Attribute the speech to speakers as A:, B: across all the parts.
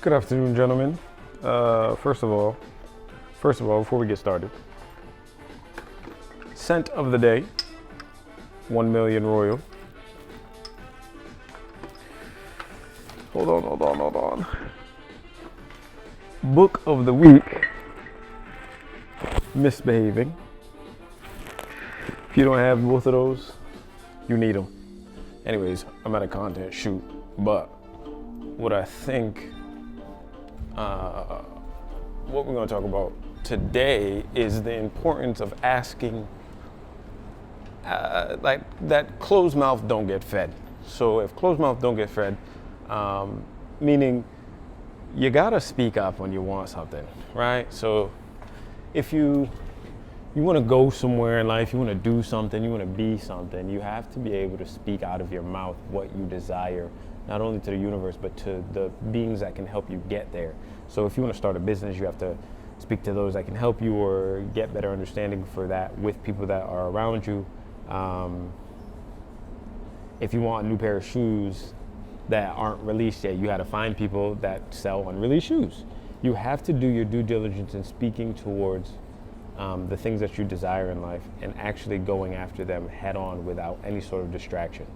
A: Good afternoon, gentlemen. First of all, before we get started, scent of the day, 1 million Royal. Hold on. Book of the week, Misbehaving. If you don't have both of those, you need them. Anyways, I'm at a content shoot, but what I think, what we're going to talk about today is the importance of asking, like that closed mouth don't get fed. So if closed mouth don't get fed, meaning you gotta speak up when you want something, right? So if you want to go somewhere in life, you want to do something, you want to be something, you have to be able to speak out of your mouth what you desire, not only to the universe, but to the beings that can help you get there. So if you want to start a business, you have to speak to those that can help you or get better understanding for that with people that are around you. If you want a new pair of shoes that aren't released yet, you got to find people that sell unreleased shoes. You have to do your due diligence in speaking towards the things that you desire in life and actually going after them head on without any sort of distraction,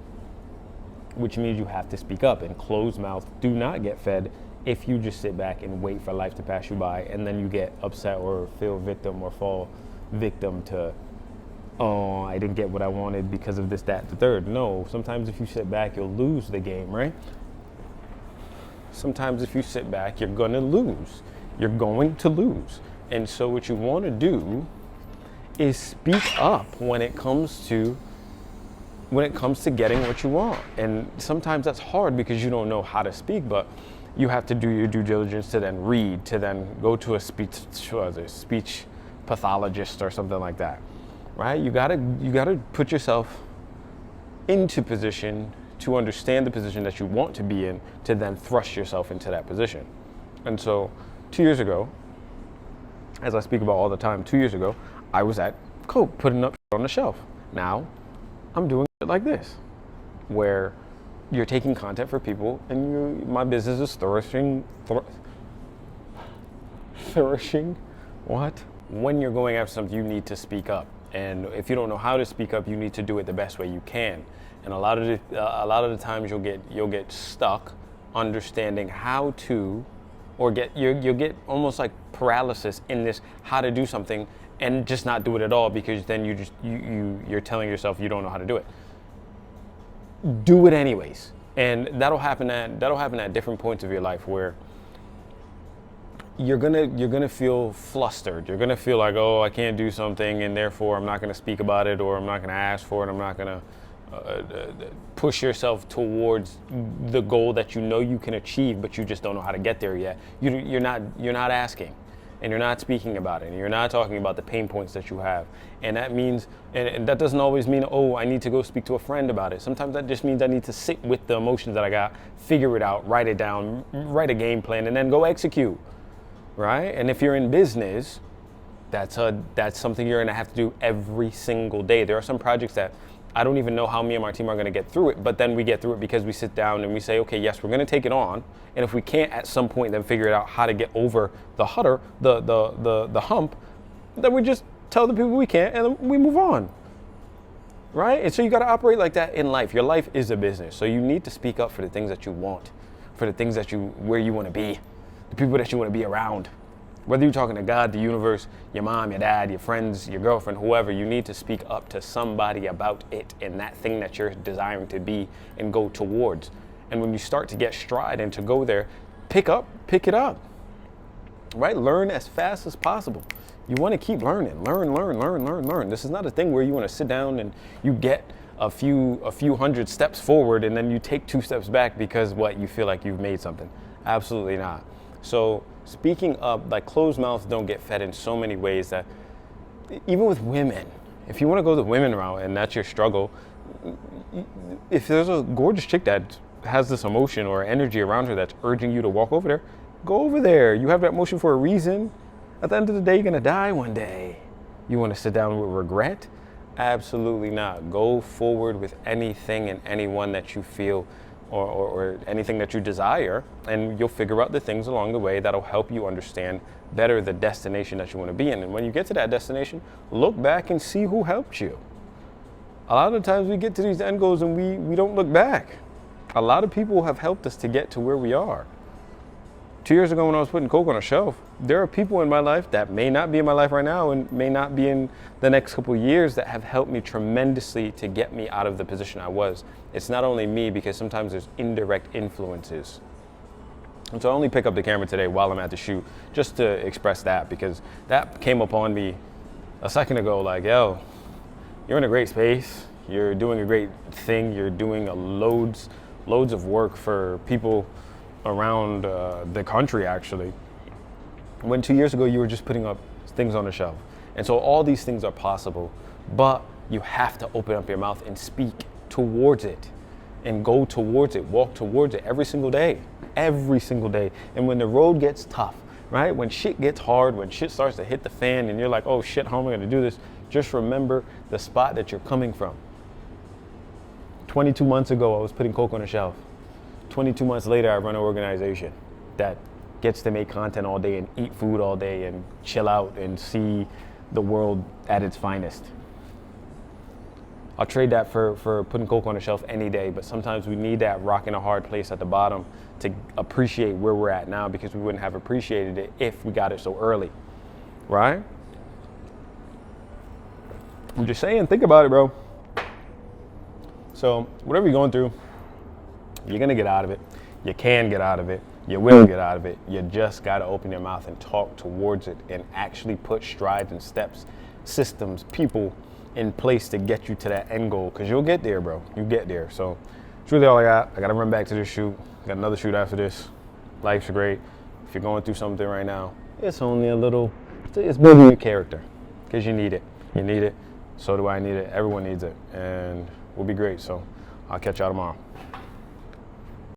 A: which means you have to speak up, and closed mouth do not get fed if you just sit back and wait for life to pass you by and then you get upset or feel victim or fall victim to, oh, I didn't get what I wanted because of this, that, the third. No, sometimes if you sit back, you'll lose the game, right? Sometimes if you sit back, you're gonna lose. You're going to lose. And so what you wanna do is speak up when it comes to getting what you want. And sometimes that's hard because you don't know how to speak, but you have to do your due diligence to then read, to then go to a speech pathologist or something like that, right? You gotta put yourself into position to understand the position that you want to be in, to then thrust yourself into that position. And so 2 years ago, as I speak about all the time, 2 years ago, I was at Coke putting up on the shelf. Now I'm doing it like this, where you're taking content for people, and my business is flourishing. What? When you're going after something, you need to speak up, and if you don't know how to speak up, you need to do it the best way you can. And a lot of the times you'll get stuck understanding how to, or you'll get almost like paralysis in this how to do something and just not do it at all, because then you're telling yourself you don't know how to do it. Do it anyways, and that'll happen at different points of your life where you're gonna feel flustered. You're gonna feel like, oh, I can't do something, and therefore I'm not gonna speak about it, or I'm not gonna ask for it. I'm not gonna push yourself towards the goal that you know you can achieve, but you just don't know how to get there yet. You're not asking, and you're not speaking about it, and you're not talking about the pain points that you have. And that means, and that doesn't always mean, oh, I need to go speak to a friend about it. Sometimes that just means I need to sit with the emotions that I got, figure it out, write it down, write a game plan, and then go execute, right? And if you're in business, that's something you're gonna have to do every single day. There are some projects that I don't even know how me and my team are gonna get through it, but then we get through it because we sit down and we say, okay, yes, we're gonna take it on, and if we can't at some point then figure it out how to get over the hump, then we just tell the people we can't, and then we move on, right? And so you gotta operate like that in life. Your life is a business, so you need to speak up for the things that you want, for the things where you wanna be, the people that you wanna be around. Whether you're talking to God, the universe, your mom, your dad, your friends, your girlfriend, whoever, you need to speak up to somebody about it and that thing that you're desiring to be and go towards. And when you start to get stride and to go there, pick it up, right? Learn as fast as possible. You want to keep learning, learn. This is not a thing where you want to sit down and you get a few hundred steps forward and then you take 2 steps back because you feel like you've made something. Absolutely not. So speaking up, like closed mouths don't get fed in so many ways that even with women, if you want to go the women route and that's your struggle, if there's a gorgeous chick that has this emotion or energy around her that's urging you to walk over there, go over there. You have that emotion for a reason. At the end of the day, you're gonna die one day. You want to sit down with regret? Absolutely not. Go forward with anything and anyone that you feel or anything that you desire, and you'll figure out the things along the way that'll help you understand better the destination that you want to be in. And when you get to that destination, look back and see who helped you. A lot of the times we get to these end goals and we don't look back. A lot of people have helped us to get to where we are. 2 years ago when I was putting Coke on a shelf, there are people in my life that may not be in my life right now and may not be in the next couple of years that have helped me tremendously to get me out of the position I was. It's not only me, because sometimes there's indirect influences. And so I only pick up the camera today while I'm at the shoot just to express that, because that came upon me a second ago, like, yo, you're in a great space. You're doing a great thing. You're doing loads of work for people around the country, actually. When 2 years ago you were just putting up things on the shelf. And so all these things are possible, but you have to open up your mouth and speak towards it and go towards it, walk towards it every single day. And when the road gets tough, right? When shit gets hard, when shit starts to hit the fan and you're like, oh shit, how am I gonna do this? Just remember the spot that you're coming from. 22 months ago, I was putting Coke on a shelf. 22 months later, I run an organization that gets to make content all day and eat food all day and chill out and see the world at its finest. I'll trade that for putting Coke on a shelf any day, but sometimes we need that rock in a hard place at the bottom to appreciate where we're at now, because we wouldn't have appreciated it if we got it so early, right? I'm just saying, think about it, bro. So whatever you're going through, you're gonna get out of it. You can get out of it. You will get out of it. You just gotta open your mouth and talk towards it and actually put strides and steps, systems, people in place to get you to that end goal, because you'll get there, bro. You get there. So it's really all I got. I gotta run back to this shoot. Got another shoot after this. Life's great. If you're going through something right now, it's only a little, it's building your character, because you need it. You need it. So do I need it. Everyone needs it. And we'll be great. So I'll catch y'all tomorrow.